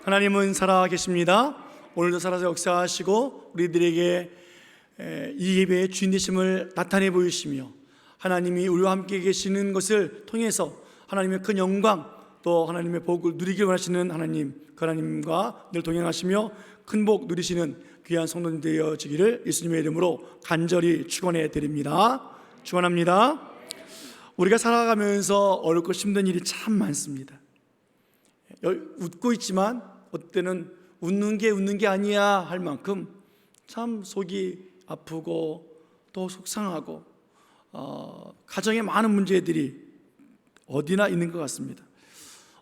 하나님은 살아계십니다. 오늘도 살아서 역사하시고 우리들에게 이 예배의 주인 되심을 나타내 보이시며 하나님이 우리와 함께 계시는 것을 통해서 하나님의 큰 영광 또 하나님의 복을 누리길 원하시는 하나님, 그 하나님과 늘 동행하시며 큰 복 누리시는 귀한 성도님 되어지기를 예수님의 이름으로 간절히 축원해 드립니다. 축원합니다. 우리가 살아가면서 어렵고 힘든 일이 참 많습니다. 웃고 있지만 어때는 웃는 게 아니야 할 만큼 참 속이 아프고 또 속상하고 가정에 많은 문제들이 어디나 있는 것 같습니다.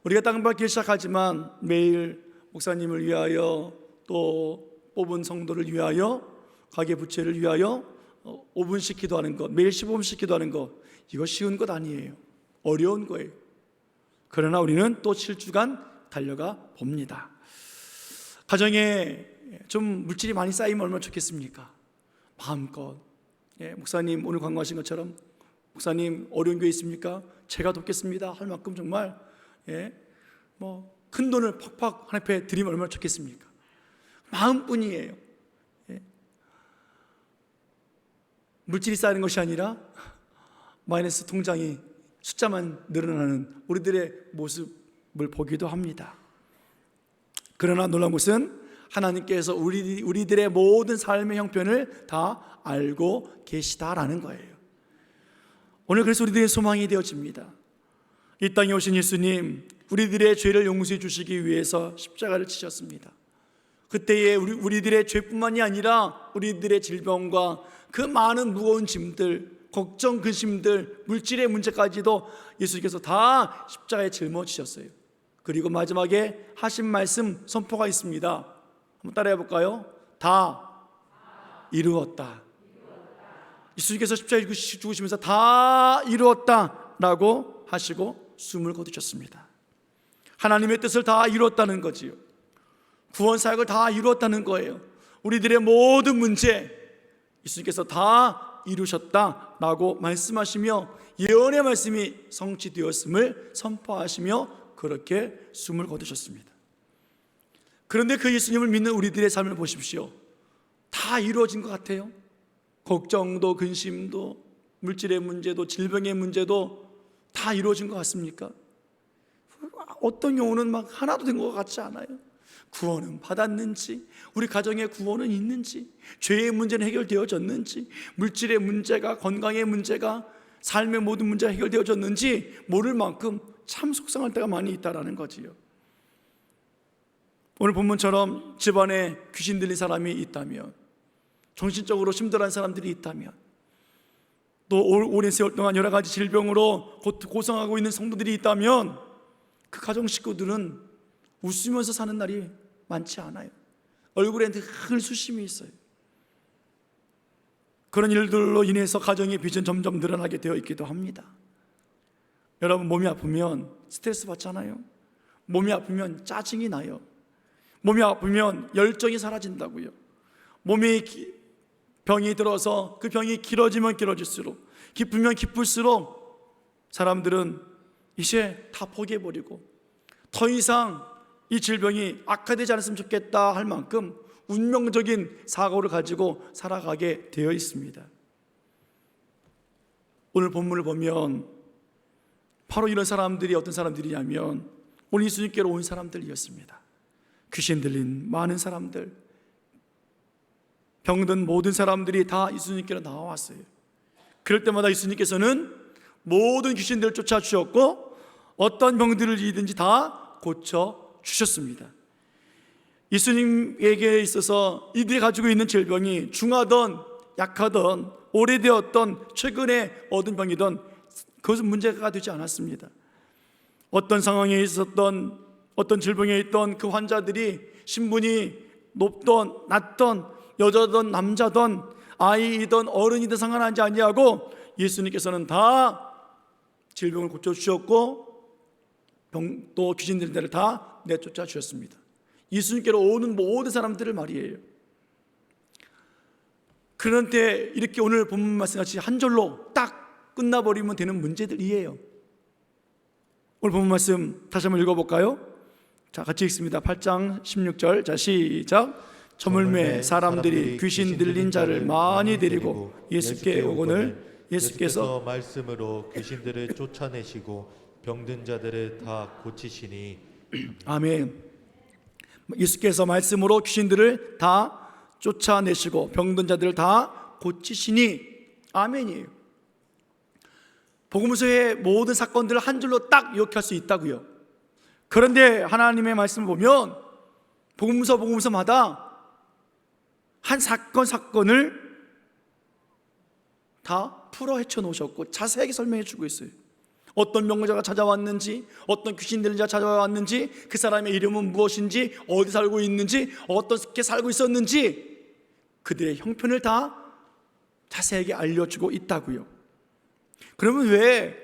우리가 땅밟기 시작하지만 매일 목사님을 위하여 또 뽑은 성도를 위하여 가계부채를 위하여 5분씩 기도하는 것, 매일 15분씩 기도하는 것, 이거 쉬운 것 아니에요. 어려운 거예요. 그러나 우리는 또 7주간 달려가 봅니다. 가정에 좀 물질이 많이 쌓이면 얼마나 좋겠습니까? 마음껏 목사님 오늘 광고하신 것처럼 목사님 어려운 게 있습니까? 제가 돕겠습니다 할 만큼 정말 큰 돈을 팍팍 한 앞에 드리면 얼마나 좋겠습니까? 마음뿐이에요. 물질이 쌓이는 것이 아니라 마이너스 통장이 숫자만 늘어나는 우리들의 모습을 보기도 합니다. 그러나 놀라운 것은 하나님께서 우리들의 모든 삶의 형편을 다 알고 계시다라는 거예요. 오늘 그래서 우리들의 소망이 되어집니다. 이 땅에 오신 예수님, 우리들의 죄를 용서해 주시기 위해서 십자가를 지셨습니다. 그때에 우리들의 죄뿐만이 아니라 우리들의 질병과 그 많은 무거운 짐들, 걱정, 근심들, 물질의 문제까지도 예수님께서 다 십자가에 짊어지셨어요. 그리고 마지막에 하신 말씀 선포가 있습니다. 한번 따라해 볼까요? 다 이루었다. 예수님께서 십자가에 죽으시면서 다 이루었다 라고 하시고 숨을 거두셨습니다. 하나님의 뜻을 다 이루었다는 거지요. 구원 사역을 다 이루었다는 거예요. 우리들의 모든 문제 예수님께서 다 이루셨다라고 말씀하시며 예언의 말씀이 성취되었음을 선포하시며 그렇게 숨을 거두셨습니다. 그런데 그 예수님을 믿는 우리들의 삶을 보십시오. 다 이루어진 것 같아요. 걱정도 근심도 물질의 문제도 질병의 문제도 다 이루어진 것 같습니까? 어떤 경우는 막 하나도 된 것 같지 않아요. 구원은 받았는지, 우리 가정의 구원은 있는지, 죄의 문제는 해결되어졌는지, 물질의 문제가, 건강의 문제가, 삶의 모든 문제가 해결되어졌는지 모를 만큼 참 속상할 때가 많이 있다라는 거지요. 오늘 본문처럼 집안에 귀신 들린 사람이 있다면, 정신적으로 힘들어하는 사람들이 있다면, 또 오랜 세월 동안 여러 가지 질병으로 고생하고 있는 성도들이 있다면 그 가정 식구들은 웃으면서 사는 날이 많지 않아요. 얼굴에 늘 수심이 있어요. 그런 일들로 인해서 가정의 빚은 점점 늘어나게 되어 있기도 합니다. 여러분, 몸이 아프면 스트레스 받잖아요. 몸이 아프면 짜증이 나요. 몸이 아프면 열정이 사라진다고요. 몸이 병이 들어서 그 병이 길어지면 길어질수록, 기쁘면 기쁠수록 사람들은 이제 다 포기해버리고 더 이상 이 질병이 악화되지 않았으면 좋겠다 할 만큼 운명적인 사고를 가지고 살아가게 되어 있습니다. 오늘 본문을 보면 바로 이런 사람들이 어떤 사람들이냐면 오늘 예수님께로 온 사람들이었습니다. 귀신 들린 많은 사람들, 병든 모든 사람들이 다 예수님께로 나와왔어요. 그럴 때마다 예수님께서는 모든 귀신들을 쫓아주셨고 어떤 병들이든지 다 고쳐주셨습니다. 예수님에게 있어서 이들이 가지고 있는 질병이 중하던 약하던 오래되었던 최근에 얻은 병이던 그것은 문제가 되지 않았습니다. 어떤 상황에 있었던 어떤 질병에 있던 그 환자들이 신분이 높던 낮던 여자든 남자든 아이이든 어른이든 상관하지 아니하고 예수님께서는 다 질병을 고쳐주셨고 또 귀신 들린 데를 다 내쫓아 주셨습니다. 예수님께로 오는 모든 사람들을 말이에요. 그런데 이렇게 오늘 본문 말씀같이 한 절로 딱 끝나버리면 되는 문제들이에요. 오늘 본문 말씀 다시 한번 읽어볼까요? 자, 같이 읽습니다. 8장 16절. 자, 시작. 저물매 사람들이 귀신 들린 자를 많이 데리고 예수께 오거늘 예수께서 말씀으로 귀신들을 쫓아내시고 병든 자들을 다 고치시니. 아멘. 예수께서 말씀으로 귀신들을 다 쫓아내시고 병든 자들을 다 고치시니. 아멘이에요. 복음서의 모든 사건들을 한 줄로 딱 기억할 수 있다고요. 그런데 하나님의 말씀을 보면 복음서마다 한 사건을 다 풀어 헤쳐 놓으셨고 자세하게 설명해 주고 있어요. 어떤 명자가 찾아왔는지, 어떤 귀신 들린 자가 찾아왔는지, 그 사람의 이름은 무엇인지, 어디 살고 있는지, 어떻게 살고 있었는지 그들의 형편을 다 자세하게 알려주고 있다고요. 그러면 왜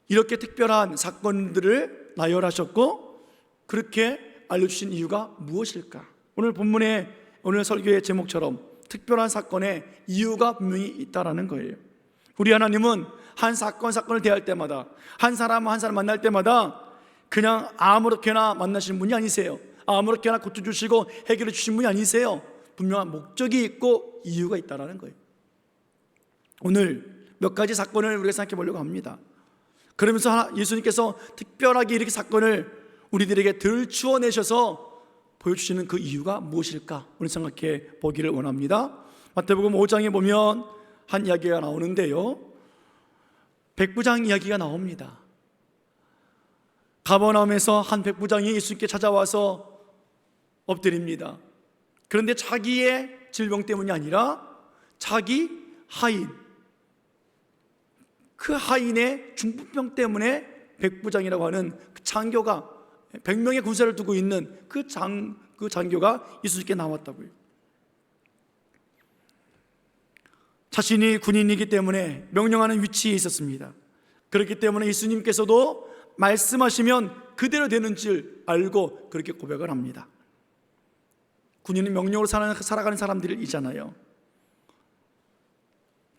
이렇게 특별한 사건들을 나열하셨고 그렇게 알려주신 이유가 무엇일까? 오늘 본문의 오늘 설교의 제목처럼 특별한 사건의 이유가 분명히 있다라는 거예요. 우리 하나님은 한 사건을 대할 때마다, 한 사람 만날 때마다 그냥 아무렇게나 만나시는 분이 아니세요. 아무렇게나 고쳐주시고 해결해 주신 분이 아니세요. 분명한 목적이 있고 이유가 있다라는 거예요. 오늘 몇 가지 사건을 우리가 생각해 보려고 합니다. 그러면서 예수님께서 특별하게 이렇게 사건을 우리들에게 들추어내셔서 보여주시는 그 이유가 무엇일까? 오늘 생각해 보기를 원합니다. 마태복음 5장에 보면 한 이야기가 나오는데요, 백부장 이야기가 나옵니다. 가버나움에서 한 백부장이 예수님께 찾아와서 엎드립니다. 그런데 자기의 질병 때문이 아니라 자기 하인, 그 하인의 중풍병 때문에 백부장이라고 하는 그 장교가 100명의 군사를 두고 있는 그 장교가 예수님께 나왔다고요. 자신이 군인이기 때문에 명령하는 위치에 있었습니다. 그렇기 때문에 예수님께서도 말씀하시면 그대로 되는 줄 알고 그렇게 고백을 합니다. 군인은 명령으로 살아가는 사람들이잖아요.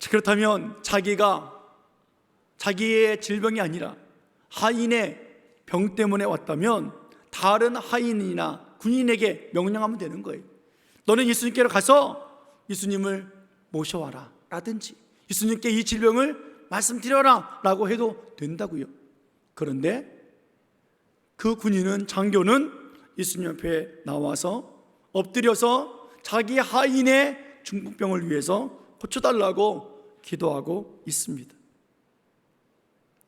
그렇다면 자기의 질병이 아니라 하인의 병 때문에 왔다면 다른 하인이나 군인에게 명령하면 되는 거예요. 너는 예수님께로 가서 예수님을 모셔와라 라든지 예수님께 이 질병을 말씀드려라 라고 해도 된다고요. 그런데 그 군인은, 장교는 예수님 앞에 나와서 엎드려서 자기 하인의 중풍병을 위해서 고쳐달라고 기도하고 있습니다.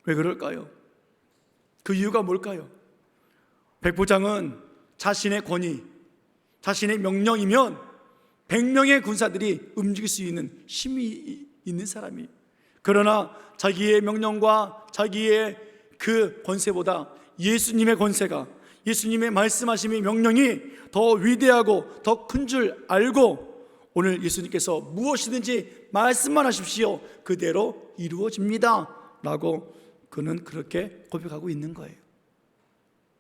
왜 그럴까요? 그 이유가 뭘까요? 백부장은 자신의 권위, 자신의 명령이면 100명의 군사들이 움직일 수 있는 힘이 있는 사람이에요. 그러나 자기의 명령과 자기의 그 권세보다 예수님의 권세가, 예수님의 말씀하심의 명령이 더 위대하고 더 큰 줄 알고 오늘 예수님께서 무엇이든지 말씀만 하십시오, 그대로 이루어집니다 라고 그는 그렇게 고백하고 있는 거예요.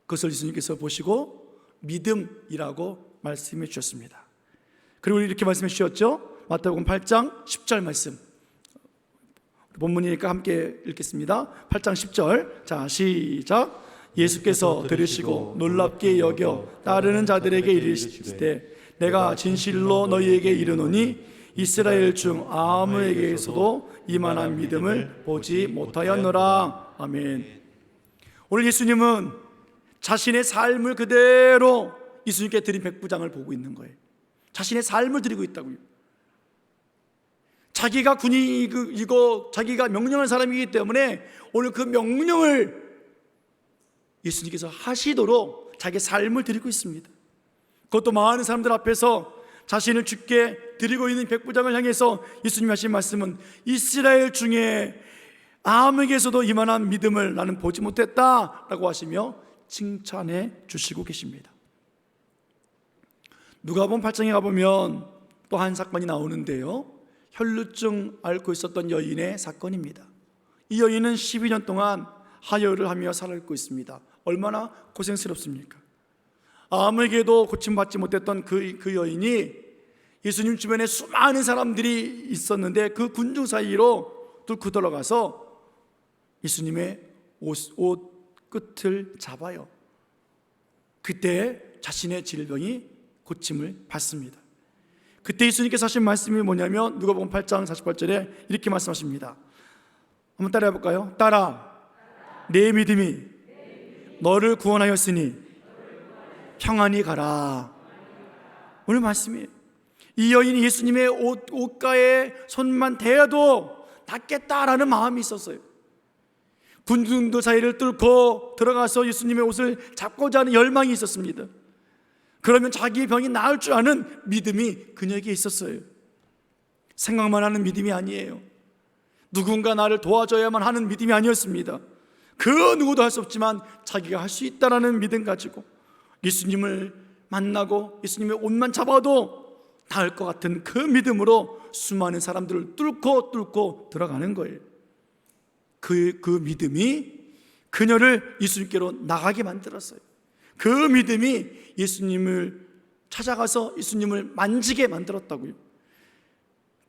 그것을 예수님께서 보시고 믿음이라고 말씀해 주셨습니다. 그리고 이렇게 말씀해 주셨죠. 마태복음 8장 10절 말씀, 본문이니까 함께 읽겠습니다. 8장 10절. 자, 시작. 예수께서 들으시고 놀랍게 여겨 따르는 자들에게 이르시되 내가 진실로 너희에게 이르노니 이스라엘 중 아무에게서도 이만한 믿음을 보지 못하였노라. 아멘. 오늘 예수님은 자신의 삶을 그대로 예수님께 드린 백부장을 보고 있는 거예요. 자신의 삶을 드리고 있다고요. 자기가 군인이고 자기가 명령하는 사람이기 때문에 오늘 그 명령을 예수님께서 하시도록 자기의 삶을 드리고 있습니다. 그것도 많은 사람들 앞에서 자신을 주께 드리고 있는 백부장을 향해서 예수님이 하신 말씀은 이스라엘 중에 아무에게서도 이만한 믿음을 나는 보지 못했다라고 하시며 칭찬해 주시고 계십니다. 누가복음 8장에 가보면 또 한 사건이 나오는데요, 혈루증 앓고 있었던 여인의 사건입니다. 이 여인은 12년 동안 하혈을 하며 살고 있습니다. 얼마나 고생스럽습니까? 아무에게도 고침받지 못했던 그 여인이 예수님 주변에 수많은 사람들이 있었는데 그 군중 사이로 뚫고 들어가서 예수님의 옷 끝을 잡아요. 그때 자신의 질병이 고침을 받습니다. 그때 예수님께서 하신 말씀이 뭐냐면 누가복음 8장 48절에 이렇게 말씀하십니다. 한번 따라해 볼까요? 따라 내 믿음이 너를 구원하였으니 평안히 가라. 오늘 말씀이에요. 이 여인이 예수님의 옷가에 손만 대어도 낫겠다라는 마음이 있었어요. 군중들 사이를 뚫고 들어가서 예수님의 옷을 잡고자 하는 열망이 있었습니다. 그러면 자기의 병이 나을 줄 아는 믿음이 그녀에게 있었어요. 생각만 하는 믿음이 아니에요. 누군가 나를 도와줘야만 하는 믿음이 아니었습니다. 그 누구도 할 수 없지만 자기가 할 수 있다라는 믿음 가지고 예수님을 만나고 예수님의 옷만 잡아도 나을 것 같은 그 믿음으로 수많은 사람들을 뚫고 들어가는 거예요. 그 믿음이 그녀를 예수님께로 나가게 만들었어요. 그 믿음이 예수님을 찾아가서 예수님을 만지게 만들었다고요.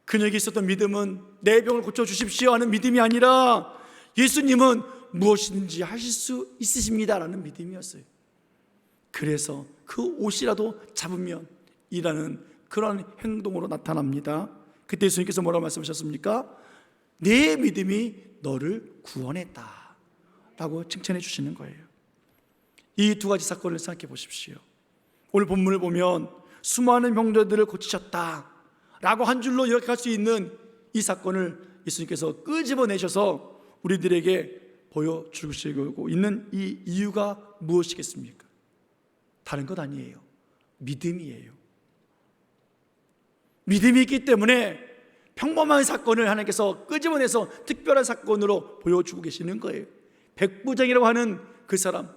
그녀에게 있었던 믿음은 내 병을 고쳐주십시오 하는 믿음이 아니라 예수님은 무엇이든지 하실 수 있으십니다라는 믿음이었어요. 그래서 그 옷이라도 잡으면 이라는 그런 행동으로 나타납니다. 그때 예수님께서 뭐라고 말씀하셨습니까? 내 믿음이 너를 구원했다 라고 칭찬해 주시는 거예요. 이 두 가지 사건을 생각해 보십시오. 오늘 본문을 보면 수많은 병자들을 고치셨다 라고 한 줄로 요약할 수 있는 이 사건을 예수님께서 끄집어내셔서 우리들에게 보여주시고 있는 이 이유가 무엇이겠습니까? 다른 것 아니에요. 믿음이에요. 믿음이 있기 때문에 평범한 사건을 하나님께서 끄집어내서 특별한 사건으로 보여주고 계시는 거예요. 백부장이라고 하는 그 사람,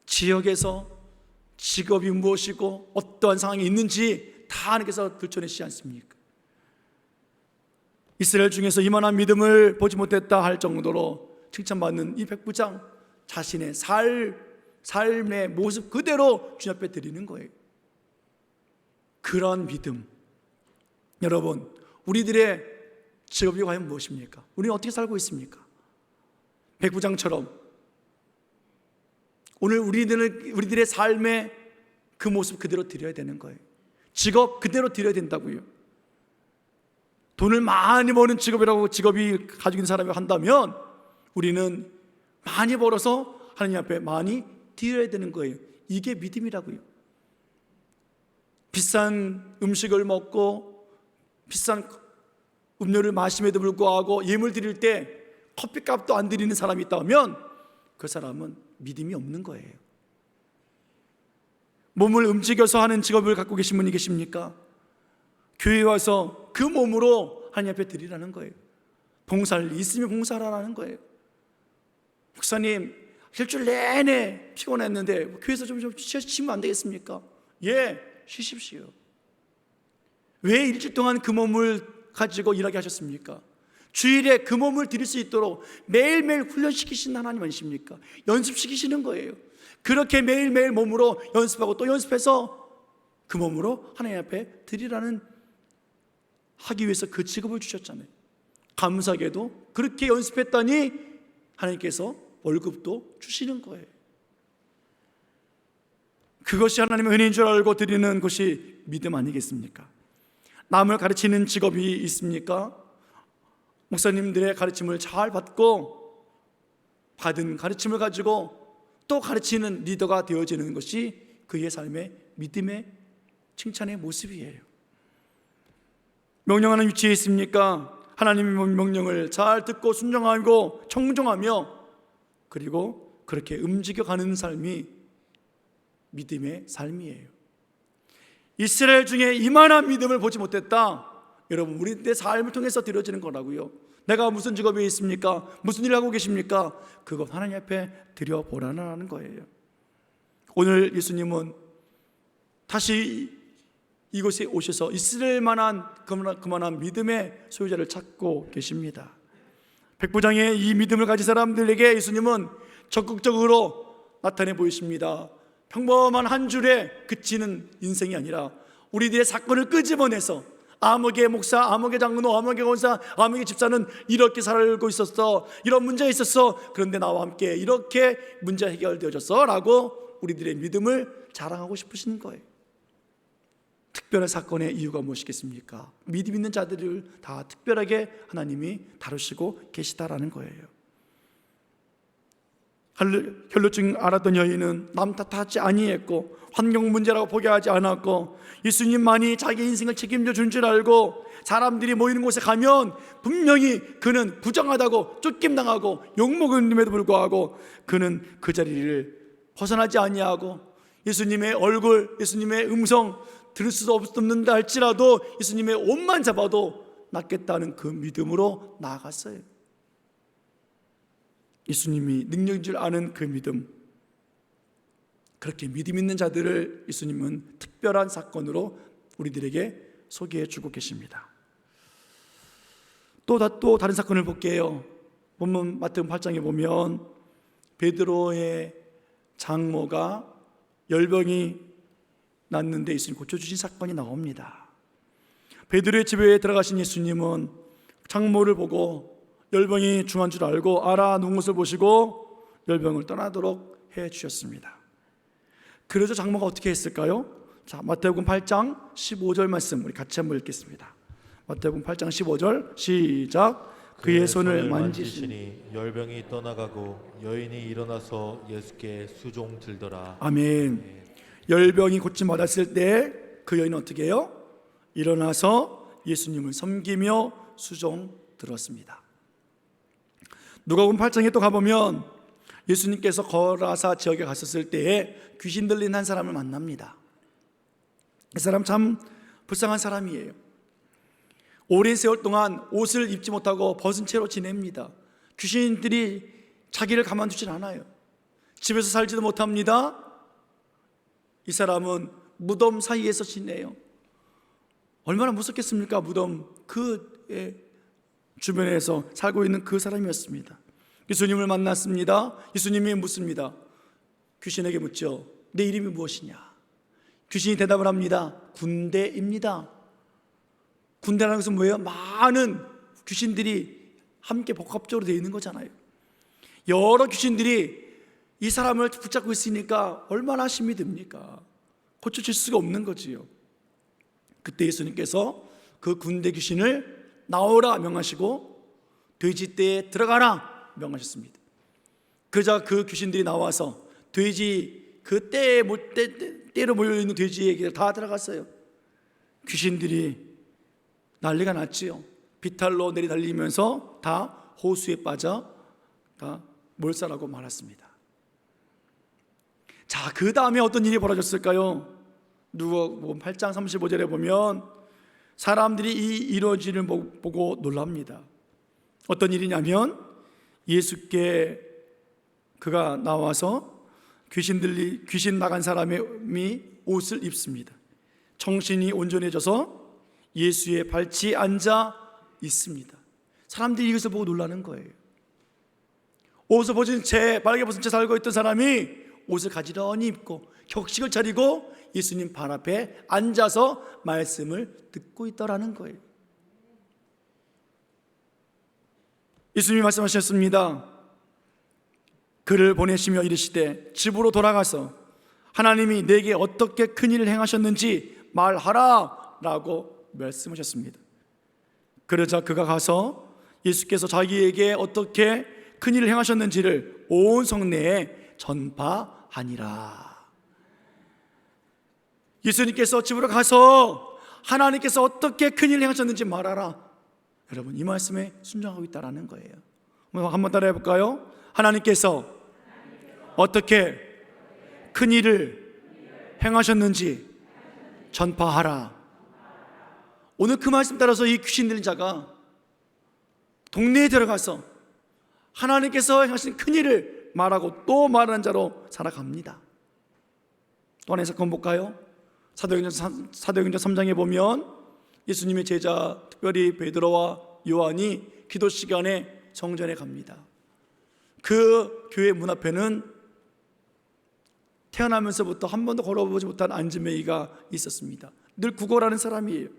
지역에서 직업이 무엇이고 어떠한 상황이 있는지 다 하나님께서 들춰내시지 않습니까? 이스라엘 중에서 이만한 믿음을 보지 못했다 할 정도로 칭찬받는 이 백부장, 자신의 삶의 모습 그대로 주님 앞에 드리는 거예요. 그런 믿음, 여러분, 우리들의 직업이 과연 무엇입니까? 우리는 어떻게 살고 있습니까? 백부장처럼 오늘 우리들의 삶의 그 모습 그대로 드려야 되는 거예요. 직업 그대로 드려야 된다고요. 돈을 많이 버는 직업이라고 직업이 가지고 있는 사람이 한다면 우리는 많이 벌어서 하나님 앞에 많이 드려야 되는 거예요. 이게 믿음이라고요. 비싼 음식을 먹고 비싼 음료를 마심에도 불구하고 예물 드릴 때 커피값도 안 드리는 사람이 있다면 그 사람은 믿음이 없는 거예요. 몸을 움직여서 하는 직업을 갖고 계신 분이 계십니까? 교회에 와서 그 몸으로 하나님 앞에 드리라는 거예요. 봉사할 일 있으면 봉사하라는 거예요. 목사님, 일주일 내내 피곤했는데 교회에서 좀 쉬시면 안 되겠습니까? 예, 쉬십시오. 왜 일주일 동안 그 몸을 가지고 일하게 하셨습니까? 주일에 그 몸을 드릴 수 있도록 매일매일 훈련시키신 하나님 아니십니까? 연습시키시는 거예요. 그렇게 매일매일 몸으로 연습하고 또 연습해서 그 몸으로 하나님 앞에 드리라는 하기 위해서 그 직업을 주셨잖아요. 감사하게도 그렇게 연습했더니 하나님께서 월급도 주시는 거예요. 그것이 하나님의 은혜인 줄 알고 드리는 것이 믿음 아니겠습니까? 남을 가르치는 직업이 있습니까? 목사님들의 가르침을 잘 받고 받은 가르침을 가지고 또 가르치는 리더가 되어지는 것이 그의 삶의 믿음의 칭찬의 모습이에요. 명령하는 위치에 있습니까? 하나님의 명령을 잘 듣고 순종하고 청종하며 그리고 그렇게 움직여가는 삶이 믿음의 삶이에요. 이스라엘 중에 이만한 믿음을 보지 못했다. 여러분, 우리 내 삶을 통해서 드려지는 거라고요. 내가 무슨 직업에 있습니까? 무슨 일을 하고 계십니까? 그것 하나님 앞에 드려보라는 거예요. 오늘 예수님은 다시 이곳에 오셔서 이스라엘만한 그만한 믿음의 소유자를 찾고 계십니다. 백부장의 이 믿음을 가진 사람들에게 예수님은 적극적으로 나타내 보이십니다. 평범한 한 줄에 그치는 인생이 아니라 우리들의 사건을 끄집어내서 아무개 목사, 아무개 장로, 아무개 권사, 아무개 집사는 이렇게 살고 있었어, 이런 문제가 있었어, 그런데 나와 함께 이렇게 문제 해결되어졌어 라고 우리들의 믿음을 자랑하고 싶으신 거예요. 특별한 사건의 이유가 무엇이겠습니까? 믿음 있는 자들을 다 특별하게 하나님이 다루시고 계시다라는 거예요. 혈루증 알았던 여인은 남 탓하지 아니했고 환경 문제라고 포기하지 않았고 예수님만이 자기 인생을 책임져 준 줄 알고 사람들이 모이는 곳에 가면 분명히 그는 부정하다고 쫓김당하고 욕먹음에도 불구하고 그는 그 자리를 벗어나지 아니하고 예수님의 얼굴, 예수님의 음성 들을 수도 없는다 할지라도 예수님의 옷만 잡아도 낫겠다는 그 믿음으로 나아갔어요. 예수님이 능력인 줄 아는 그 믿음, 그렇게 믿음 있는 자들을 예수님은 특별한 사건으로 우리들에게 소개해 주고 계십니다. 또 다른 사건을 볼게요. 본문 마태복음 8장에 보면 베드로의 장모가 열병이 났는데 예수님 고쳐주신 사건이 나옵니다. 베드로의 집에 들어가신 예수님은 장모를 보고 열병이 중한 줄 알고 알아놓은 것을 보시고 열병을 떠나도록 해주셨습니다. 그래서 장모가 어떻게 했을까요? 자, 마태복음 8장 15절 말씀 우리 같이 한번 읽겠습니다. 마태복음 8장 15절 시작. 그의 손을 만지시니 열병이 떠나가고 여인이 일어나서 예수께 수종 들더라. 아멘. 열병이 고침 받았을 때 그 여인은 어떻게 해요? 일어나서 예수님을 섬기며 수종 들었습니다. 누가복음 8장에 또 가보면 예수님께서 거라사 지역에 갔었을 때에 귀신 들린 한 사람을 만납니다. 이 사람 참 불쌍한 사람이에요. 오랜 세월 동안 옷을 입지 못하고 벗은 채로 지냅니다. 귀신들이 자기를 가만두질 않아요. 집에서 살지도 못합니다. 이 사람은 무덤 사이에서 지내요. 얼마나 무섭겠습니까? 무덤 그 주변에서 살고 있는 그 사람이었습니다. 예수님을 만났습니다. 예수님이 묻습니다. 귀신에게 묻죠. 내 이름이 무엇이냐? 귀신이 대답을 합니다. 군대입니다. 군대라는 것은 뭐예요? 많은 귀신들이 함께 복합적으로 되어 있는 거잖아요. 여러 귀신들이 이 사람을 붙잡고 있으니까 얼마나 힘이 듭니까? 고쳐질 수가 없는 거지요. 그때 예수님께서 그 군대 귀신을 나오라 명하시고 돼지떼에 들어가라 명하셨습니다. 그러자 그 귀신들이 나와서 돼지 그 떼로 모여있는 돼지에게 다 들어갔어요. 귀신들이 난리가 났지요. 비탈로 내리달리면서 다 호수에 빠져 다 몰살하고 말았습니다. 자, 그 다음에 어떤 일이 벌어졌을까요? 누가복음 8장 35절에 보면 사람들이 이 이루어짐을 보고 놀랍니다. 어떤 일이냐면 예수께 그가 나와서 귀신 나간 사람이 옷을 입습니다. 정신이 온전해져서 예수의 발치에 앉아 있습니다. 사람들이 이것을 보고 놀라는 거예요. 옷을 벗은 채, 바르게 벗은 채 살고 있던 사람이 옷을 가지런히 입고 격식을 차리고 예수님 발 앞에 앉아서 말씀을 듣고 있더라는 거예요. 예수님이 말씀하셨습니다. 그를 보내시며 이르시되 집으로 돌아가서 하나님이 내게 어떻게 큰 일을 행하셨는지 말하라 라고 말씀하셨습니다. 그러자 그가 가서 예수께서 자기에게 어떻게 큰 일을 행하셨는지를 온 성내에 전파하니라. 예수님께서 집으로 가서 하나님께서 어떻게 큰 일을 행하셨는지 말하라. 여러분, 이 말씀에 순종하고 있다는 거예요. 한번 따라해 볼까요? 하나님께서 어떻게 큰 일을 행하셨는지 전파하라. 오늘 그 말씀 따라서 이 귀신 들린 자가 동네에 들어가서 하나님께서 행하신 큰 일을 말하고 또 말하는 자로 살아갑니다. 또 하나의 사건 볼까요? 사도행전 3장에 보면 예수님의 제자 특별히 베드로와 요한이 기도 시간에 성전에 갑니다. 그 교회 문 앞에는 태어나면서부터 한 번도 걸어보지 못한 안지매이가 있었습니다. 늘 구걸하는 사람이에요.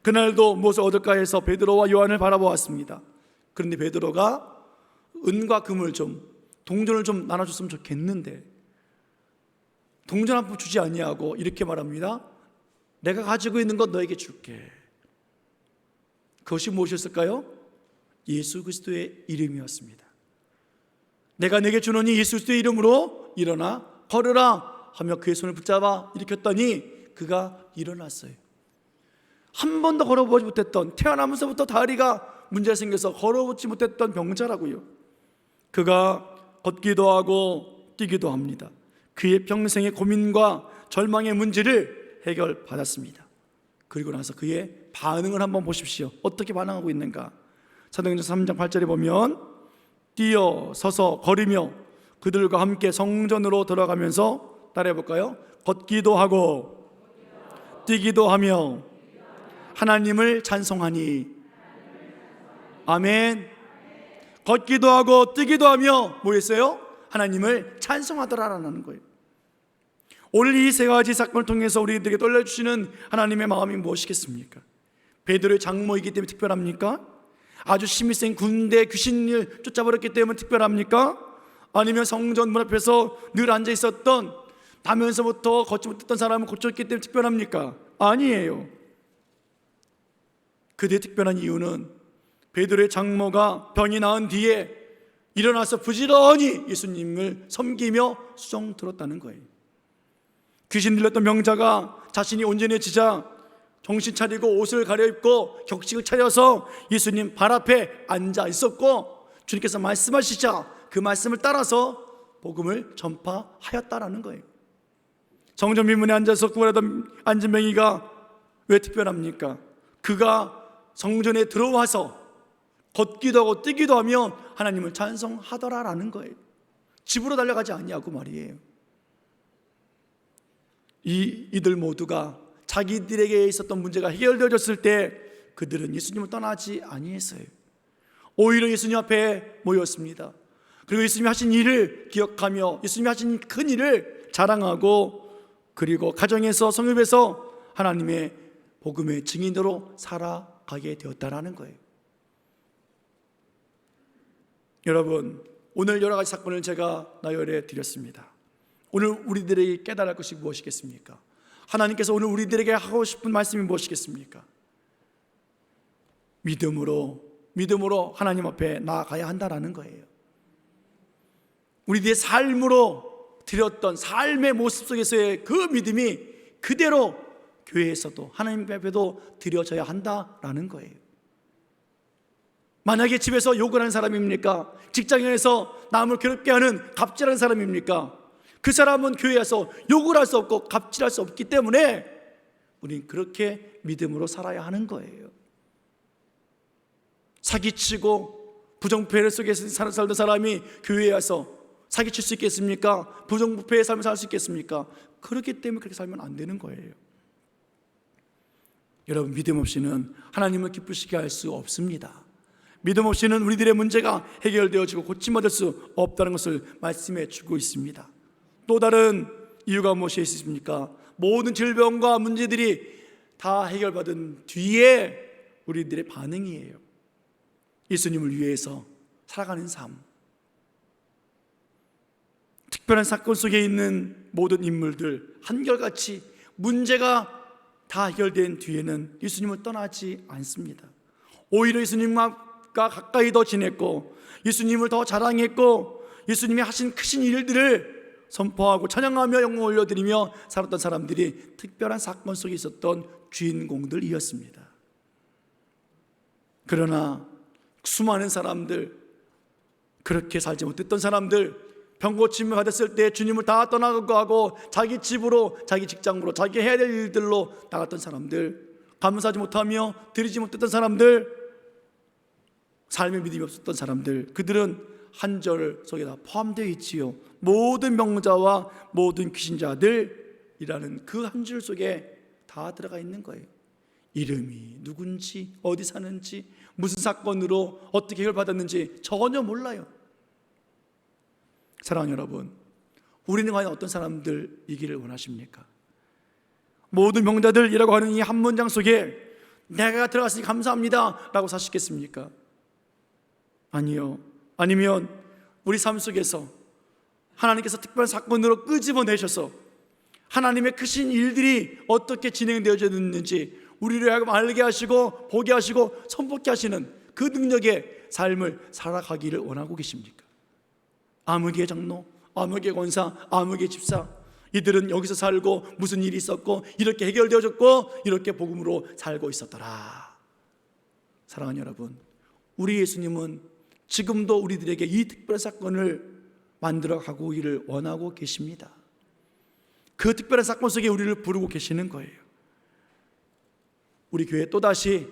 그날도 무엇을 얻을까 해서 베드로와 요한을 바라보았습니다. 그런데 베드로가 은과 금을 좀 동전을 좀 나눠줬으면 좋겠는데 동전 한 푼 주지 아니하고 이렇게 말합니다. 내가 가지고 있는 것 너에게 줄게. 그것이 무엇이었을까요? 예수 그리스도의 이름이었습니다. 내가 내게 주노니 예수 그리스도의 이름으로 일어나 걸으라 하며 그의 손을 붙잡아 일으켰더니 그가 일어났어요. 한 번도 걸어보지 못했던, 태어나면서부터 다리가 문제가 생겨서 걸어보지 못했던 병자라고요. 그가 걷기도 하고 뛰기도 합니다. 그의 평생의 고민과 절망의 문제를 해결받았습니다. 그리고 나서 그의 반응을 한번 보십시오. 어떻게 반응하고 있는가? 사도행전 3장 8절에 보면 뛰어 서서 걸으며 그들과 함께 성전으로 들어가면서 따라해 볼까요? 걷기도 하고 뛰기도 하며 하나님을 찬송하니. 아멘. 걷기도 하고 뛰기도 하며 뭐였어요? 하나님을 찬송하더라라는 거예요. 오늘 이 세 가지 사건을 통해서 우리들에게 돌려주시는 하나님의 마음이 무엇이겠습니까? 베드로의 장모이기 때문에 특별합니까? 아주 힘이 센 군대 귀신을 쫓아버렸기 때문에 특별합니까? 아니면 성전 문 앞에서 늘 앉아 있었던, 나면서부터 걷지 못했던 사람을 고쳤기 때문에 특별합니까? 아니에요. 그들의 특별한 이유는 베드로의 장모가 병이 나은 뒤에 일어나서 부지런히 예수님을 섬기며 수종 들었다는 거예요. 귀신 들렸던 병자가 자신이 온전해지자 정신 차리고 옷을 가려입고 격식을 차려서 예수님 발 앞에 앉아 있었고, 주님께서 말씀하시자 그 말씀을 따라서 복음을 전파하였다라는 거예요. 성전 민문에 앉아서 구걸하던 앉은 명의가 왜 특별합니까? 그가 성전에 들어와서 걷기도 하고 뛰기도 하며 하나님을 찬송하더라라는 거예요. 집으로 달려가지 아니하고 말이에요. 이들 모두가 자기들에게 있었던 문제가 해결되어졌을 때 그들은 예수님을 떠나지 아니했어요. 오히려 예수님 앞에 모였습니다. 그리고 예수님이 하신 일을 기억하며 예수님이 하신 큰 일을 자랑하고, 그리고 가정에서 성읍에서 하나님의 복음의 증인으로 살아가게 되었다라는 거예요. 여러분, 오늘 여러 가지 사건을 제가 나열해 드렸습니다. 오늘 우리들에게 깨달을 것이 무엇이겠습니까? 하나님께서 오늘 우리들에게 하고 싶은 말씀이 무엇이겠습니까? 믿음으로 하나님 앞에 나아가야 한다라는 거예요. 우리들의 삶으로 드렸던 삶의 모습 속에서의 그 믿음이 그대로 교회에서도 하나님 앞에도 드려져야 한다라는 거예요. 만약에 집에서 욕을 하는 사람입니까? 직장에서 남을 괴롭게 하는 갑질하는 사람입니까? 그 사람은 교회에서 욕을 할 수 없고 갑질할 수 없기 때문에 우리는 그렇게 믿음으로 살아야 하는 거예요. 사기치고 부정부패 속에서 살던 사람이 교회에 와서 사기칠 수 있겠습니까? 부정부패의 삶을 살 수 있겠습니까? 그렇기 때문에 그렇게 살면 안 되는 거예요. 여러분, 믿음 없이는 하나님을 기쁘시게 할 수 없습니다. 믿음 없이는 우리들의 문제가 해결되어지고 고침받을 수 없다는 것을 말씀해 주고 있습니다. 또 다른 이유가 무엇이 있습니까? 모든 질병과 문제들이 다 해결받은 뒤에 우리들의 반응이에요. 예수님을 위해서 살아가는 삶. 특별한 사건 속에 있는 모든 인물들 한결같이 문제가 다 해결된 뒤에는 예수님을 떠나지 않습니다. 오히려 예수님과 가까이 더 지냈고 예수님을 더 자랑했고 예수님이 하신 크신 일들을 선포하고 찬양하며 영광 올려드리며 살았던 사람들이 특별한 사건 속에 있었던 주인공들이었습니다. 그러나 수많은 사람들, 그렇게 살지 못했던 사람들, 병고침을 받았을 때 주님을 다 떠나가고 하고 자기 집으로, 자기 직장으로, 자기 해야 될 일들로 나갔던 사람들, 감사하지 못하며 드리지 못했던 사람들, 삶의 믿음이 없었던 사람들, 그들은 한 절 속에 다 포함되어 있지요. 모든 병자와 모든 귀신자들이라는 그 한 줄 속에 다 들어가 있는 거예요. 이름이 누군지, 어디 사는지, 무슨 사건으로 어떻게 해결받았는지 전혀 몰라요. 사랑하는 여러분, 우리는 과연 어떤 사람들이기를 원하십니까? 모든 병자들이라고 하는 이 한 문장 속에 내가 들어갔으니 감사합니다 라고 사시겠습니까? 아니요. 아니면 우리 삶 속에서 하나님께서 특별한 사건으로 끄집어내셔서 하나님의 크신 일들이 어떻게 진행되어져 있는지 우리를 하여금 알게 하시고 보게 하시고 선포케 하시는 그 능력의 삶을 살아가기를 원하고 계십니까? 아무개 장로, 아무개 권사, 아무개 집사, 이들은 여기서 살고 무슨 일이 있었고 이렇게 해결되어졌고 이렇게 복음으로 살고 있었더라. 사랑하는 여러분, 우리 예수님은 지금도 우리들에게 이 특별한 사건을 만들어 가고 있기를 원하고 계십니다. 그 특별한 사건 속에 우리를 부르고 계시는 거예요. 우리 교회 또다시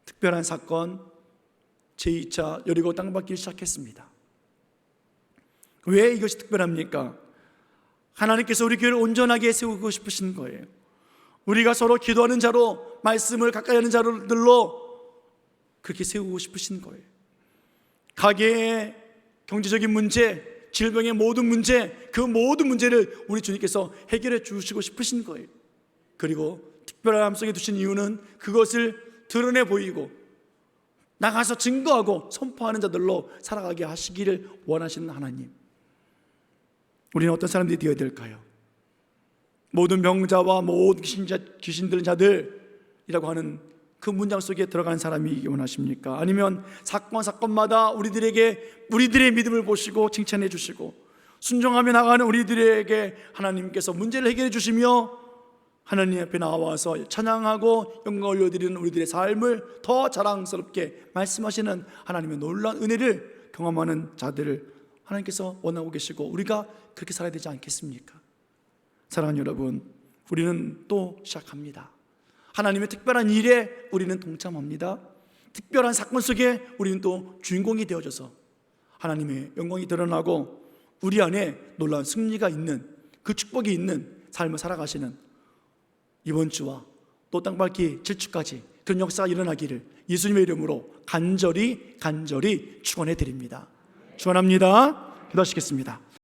특별한 사건 제2차 여리고 땅밟기를 시작했습니다. 왜 이것이 특별합니까? 하나님께서 우리 교회를 온전하게 세우고 싶으신 거예요. 우리가 서로 기도하는 자로, 말씀을 가까이 하는 자들로 그렇게 세우고 싶으신 거예요. 가계의 경제적인 문제, 질병의 모든 문제, 그 모든 문제를 우리 주님께서 해결해 주시고 싶으신 거예요. 그리고 특별한 함성에 두신 이유는 그것을 드러내 보이고 나가서 증거하고 선포하는 자들로 살아가게 하시기를 원하시는 하나님, 우리는 어떤 사람들이 되어야 될까요? 모든 병자와 모든 귀신 들린 자들이라고 하는 그 문장 속에 들어가는 사람이 원하십니까? 아니면 사건마다 우리들의 믿음을 보시고 칭찬해 주시고 순종하며 나가는 우리들에게 하나님께서 문제를 해결해 주시며 하나님 앞에 나와서 찬양하고 영광 올려드리는 우리들의 삶을 더 자랑스럽게 말씀하시는 하나님의 놀라운 은혜를 경험하는 자들을 하나님께서 원하고 계시고 우리가 그렇게 살아야 되지 않겠습니까? 사랑하는 여러분, 우리는 또 시작합니다. 하나님의 특별한 일에 우리는 동참합니다. 특별한 사건 속에 우리는 또 주인공이 되어져서 하나님의 영광이 드러나고 우리 안에 놀라운 승리가 있는, 그 축복이 있는 삶을 살아가시는 이번 주와 또 땅밟기 7주까지 그런 역사가 일어나기를 예수님의 이름으로 간절히 축원해 드립니다. 축원합니다. 기도하시겠습니다.